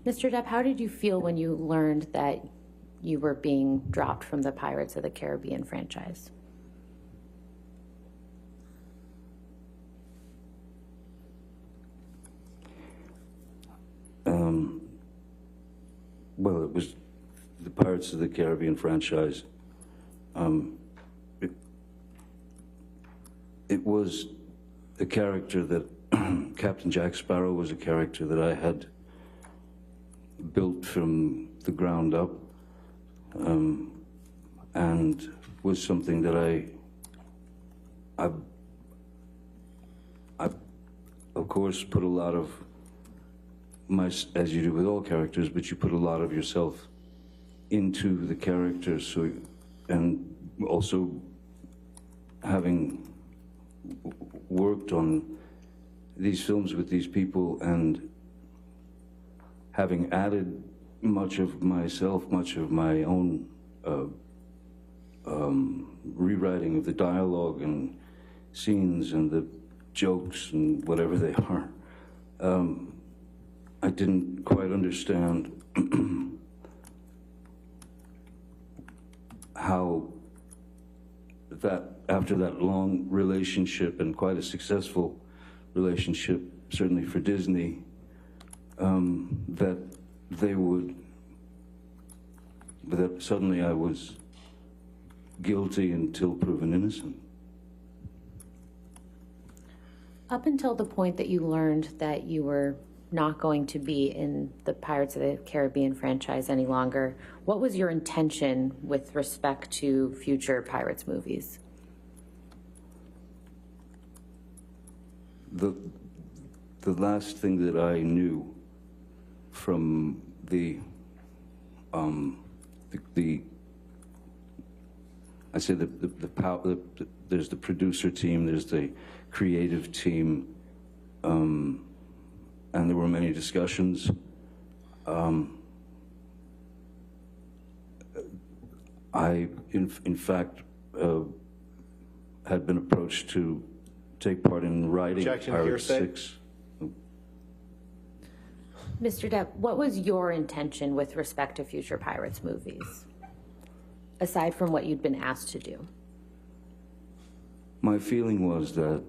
Mr. Depp, how did you feel when you learned that you were being dropped from the Pirates of the Caribbean franchise? Well, it was the Pirates of the Caribbean franchise. It was a character that Captain Jack Sparrow was a character that I had built from the ground up, and was something that I of course put a lot of as you do with all characters, but you put a lot of yourself into the character. So, and also having worked on these films with these people and having added much of myself, much of my own rewriting of the dialogue and scenes and the jokes and whatever they are, I didn't quite understand how that, after that long relationship and quite a successful relationship, certainly for Disney, that they would, that suddenly I was guilty until proven innocent. Up until the point that you learned that you were not going to be in the Pirates of the Caribbean franchise any longer, what was your intention with respect to future Pirates movies? The last thing that I knew from the I say there's the producer team, there's the creative team, and there were many discussions. I, in fact, had been approached to take part in writing Pirates 6. Mr. Depp, what was your intention with respect to future Pirates movies, aside from what you'd been asked to do? My feeling was that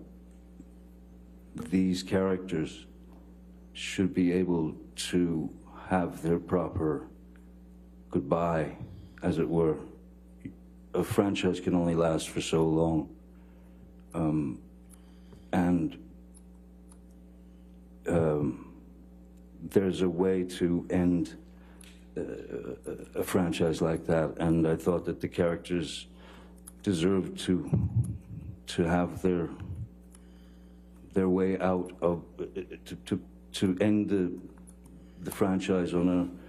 these characters should be able to have their proper goodbye, as it were. A franchise can only last for so long. There's a way to end a franchise like that, and I thought that the characters deserved to have their way out of to end the franchise on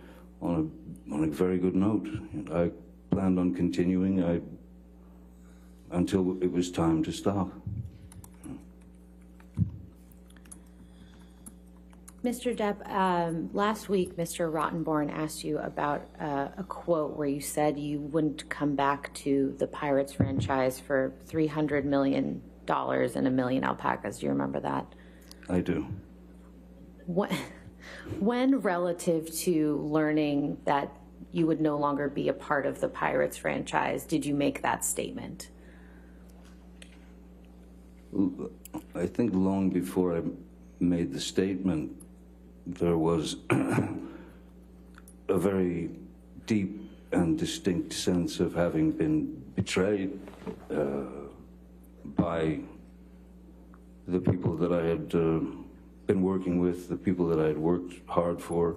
a very good note. I planned on continuing until it was time to stop. Mr. Depp, last week, Mr. Rottenborn asked you about a quote where you said you wouldn't come back to the Pirates franchise for $300 million and a million alpacas. Do you remember that? I do. When relative to learning that you would no longer be a part of the Pirates franchise, did you make that statement? I think long before I made the statement, there was a very deep and distinct sense of having been betrayed by the people that I had been working with, the people that I had worked hard for,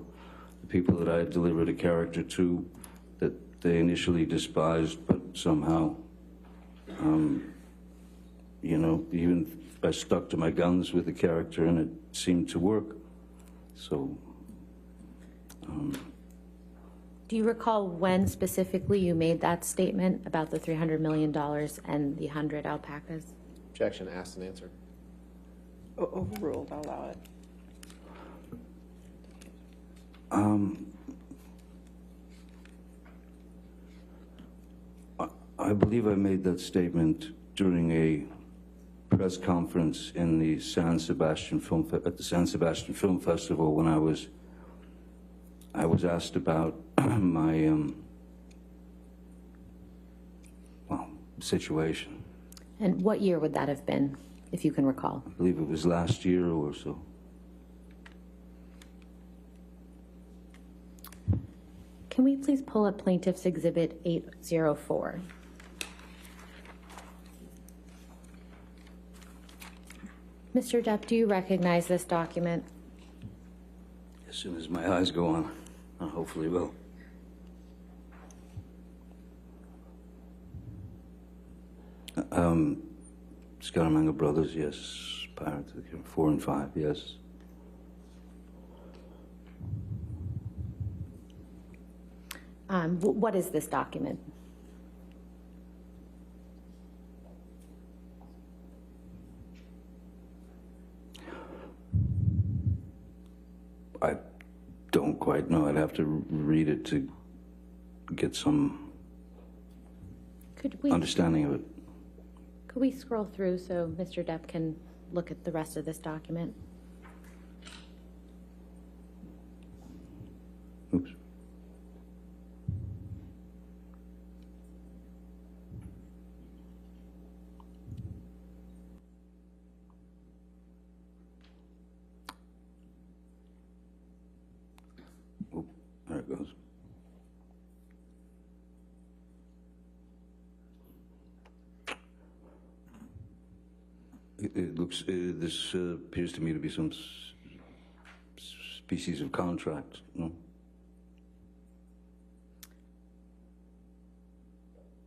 the people that I had delivered a character to that they initially despised, but somehow, you know, even I stuck to my guns with the character and it seemed to work. So. Do you recall when specifically you made that statement about the $300 million and the 100 alpacas? Objection, asked and answered. Overruled, I'll allow it. I believe I made that statement during a press conference in the at the San Sebastian Film Festival when I was I was asked about my well, situation. And what year would that have been, if you can recall? I believe it was last year or so. Can we please pull up Plaintiff's Exhibit 804? Mr. Depp, do you recognize this document? As soon as my eyes go on, I hopefully will. Scaramanga Brothers, yes. Pirates of the Caribbean, 4 and 5, yes. What is this document? I don't quite know. I'd have to read it to get some Could we understanding of it. Could we scroll through so Mr. Depp can look at the rest of this document? Oops. Oop, there it goes. It looks, this appears to me to be some species of contract, no?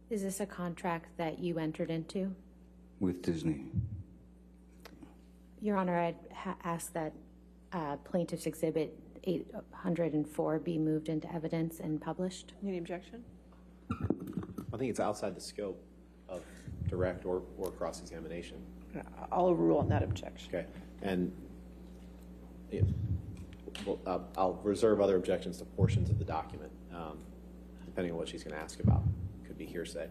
Is this a contract that you entered into? With Disney. Your Honor, I'd ask that Plaintiff's Exhibit 804 be moved into evidence and published. Any objection? I think it's outside the scope of direct or cross-examination. I'll overrule on that objection. Okay, and well, I'll reserve other objections to portions of the document, depending on what she's going to ask about. Could be hearsay.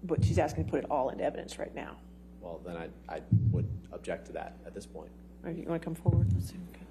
But she's asking to put it all into evidence right now. Well, then I would object to that at this point. All right, you want to come forward? Let's see. Okay.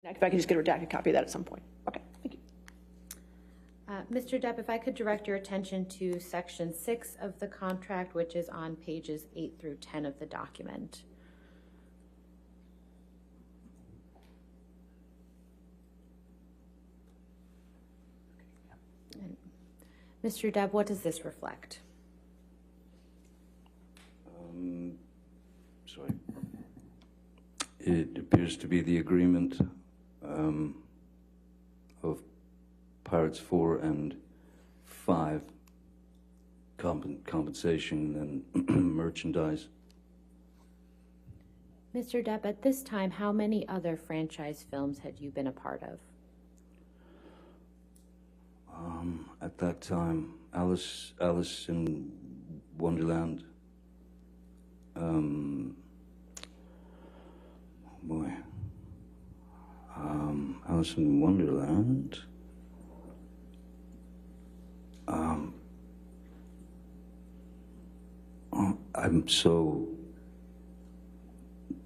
If I can just get a redacted copy of that at some point. Okay, thank you. Mr. Depp, if I could direct your attention to Section 6 of the contract, which is on pages 8 through 10 of the document. And Mr. Depp, what does this reflect? Sorry. It appears to be the agreement of Pirates 4 and 5, compensation and merchandise. Mr. Depp, at this time, how many other franchise films had you been a part of? At that time, Alice in Wonderland. Boy. Alice in Wonderland. I'm so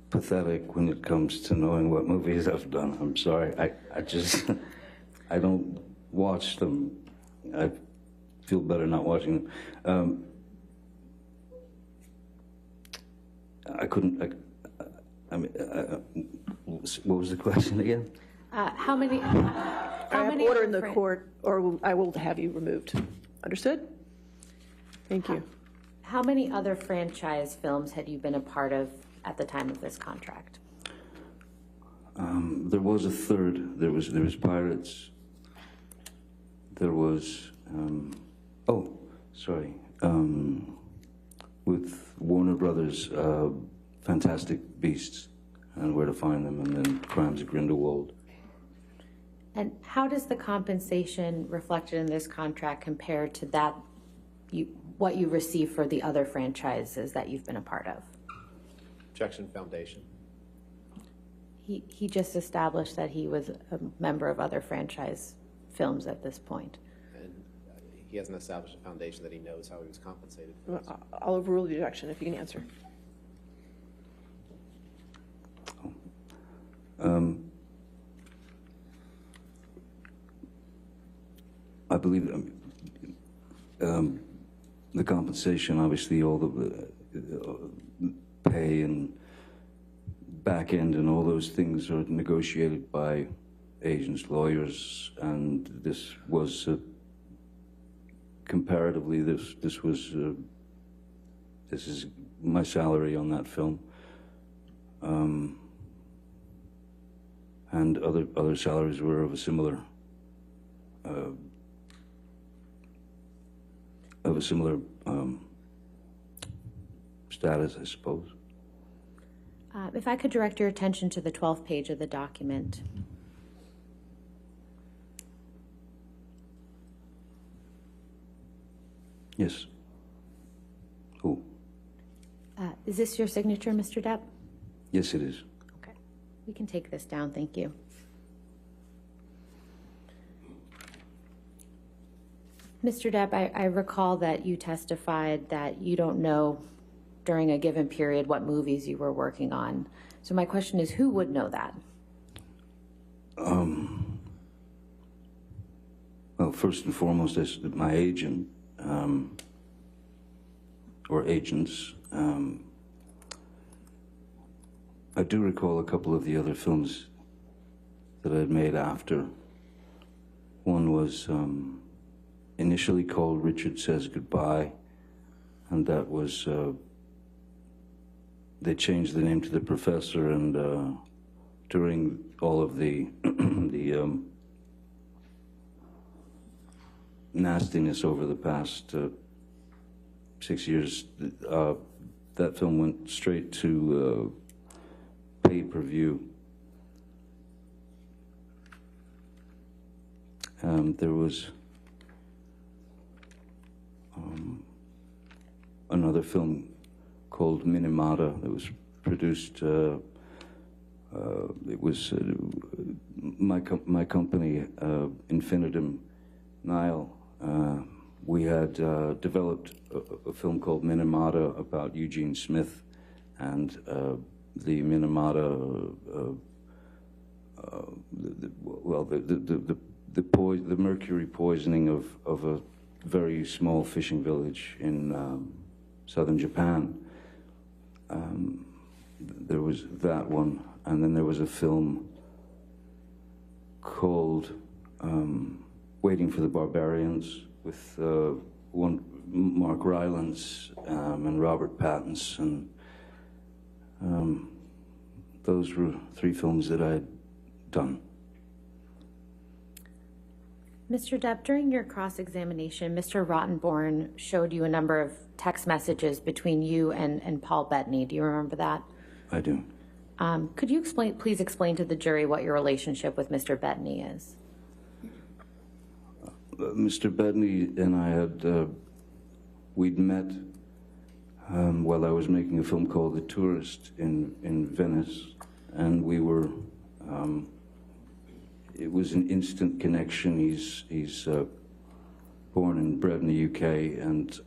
pathetic when it comes to knowing what movies I've done. I'm sorry. I just, I don't watch them. I feel better not watching them. I couldn't. I mean, what was the question again? How many? I have order in the court, or I will have you removed. Understood? Thank you. How many other franchise films had you been a part of at the time of this contract? There was a third. There was Pirates. There was with Warner Brothers, Fantastic Beasts and Where to Find Them, and then Crimes of Grindelwald. And how does the compensation reflected in this contract compare to that what you receive for the other franchises that you've been a part of? Objection, Foundation. He just established that he was a member of other franchise films at this point. And he hasn't established a foundation that he knows how he was compensated for this. I'll overrule the objection if you can answer. I believe the compensation, obviously, all the pay and back end and all those things are negotiated by agents, lawyers, and this was comparatively this is my salary on that film, and other salaries were of a similar status, I suppose. If I could direct your attention to the 12th page of the document. Yes. Who? Is this your signature, Mr. Depp? Yes, it is. Okay. We can take this down. Thank you. Mr. Depp, I recall that you testified that you don't know during a given period what movies you were working on. So my question is, who would know that? Well, first and foremost, my agent, or agents. I do recall a couple of the other films that I'd made after. One was initially called Richard Says Goodbye, and that was, they changed the name to The Professor, and during all of the nastiness over the past 6 years, that film went straight to pay-per-view. There was another film called Minamata that was produced. It was my company, Infinitum Nile. We had developed a film called Minamata about Eugene Smith, and the Minamata, the mercury poisoning of a very small fishing village in southern Japan. There was that one, and then there was a film called Waiting for the Barbarians with Mark Rylance and Robert Pattinson. Those were 3 films that I had done. Mr. Depp, during your cross-examination, Mr. Rottenborn showed you a number of text messages between you and Paul Bettany. Do you remember that? I do. Could you please explain to the jury what your relationship with Mr. Bettany is? Mr. Bettany and I had, we'd met while I was making a film called The Tourist in Venice, and we were, it was an instant connection. He's born and bred in the UK and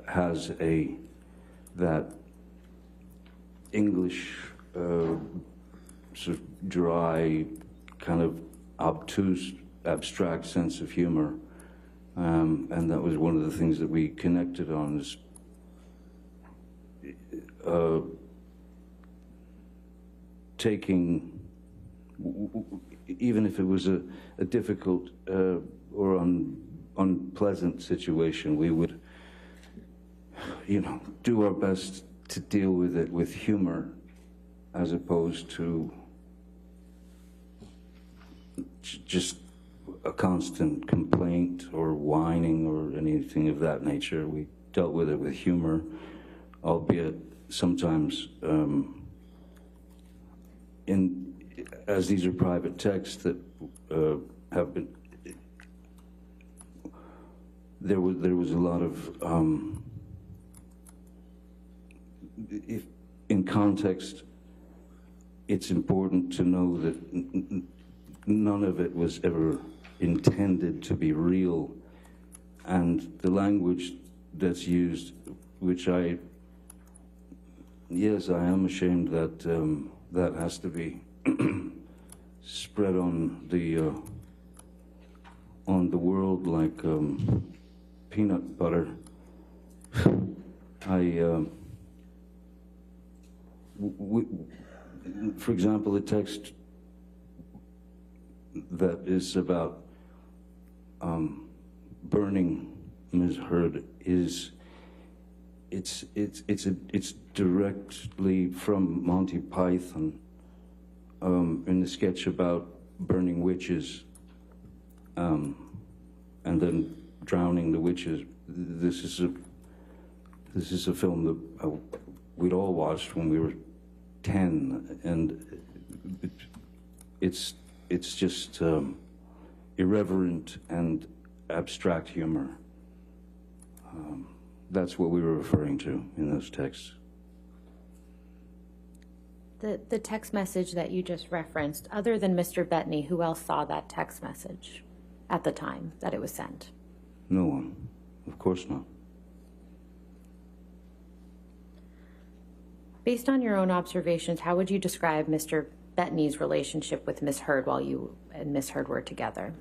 has that English sort of dry, kind of obtuse, abstract sense of humor. And that was one of the things that we connected on. Is taking, even if it was a difficult or unpleasant situation, we would, do our best to deal with it with humor, as opposed to just a constant complaint or whining or anything of that nature. We dealt with it with humor, albeit sometimes as these are private texts that have been, there was a lot of if in context, it's important to know that none of it was ever intended to be real, and the language that's used, which I am ashamed that that has to be spread on the world like peanut butter. For example, the text that is about burning Ms. Heard it's directly from Monty Python in the sketch about burning witches and then drowning the witches. This is a film that we'd all watched when we were 10, and it's just irreverent and abstract humor. That's what we were referring to in those texts. The text message that you just referenced, other than Mr. Bettany, who else saw that text message at the time that it was sent? No one. Of course not. Based on your own observations, how would you describe Mr. Bettany's relationship with Ms. Heard while you and Ms. Heard were together?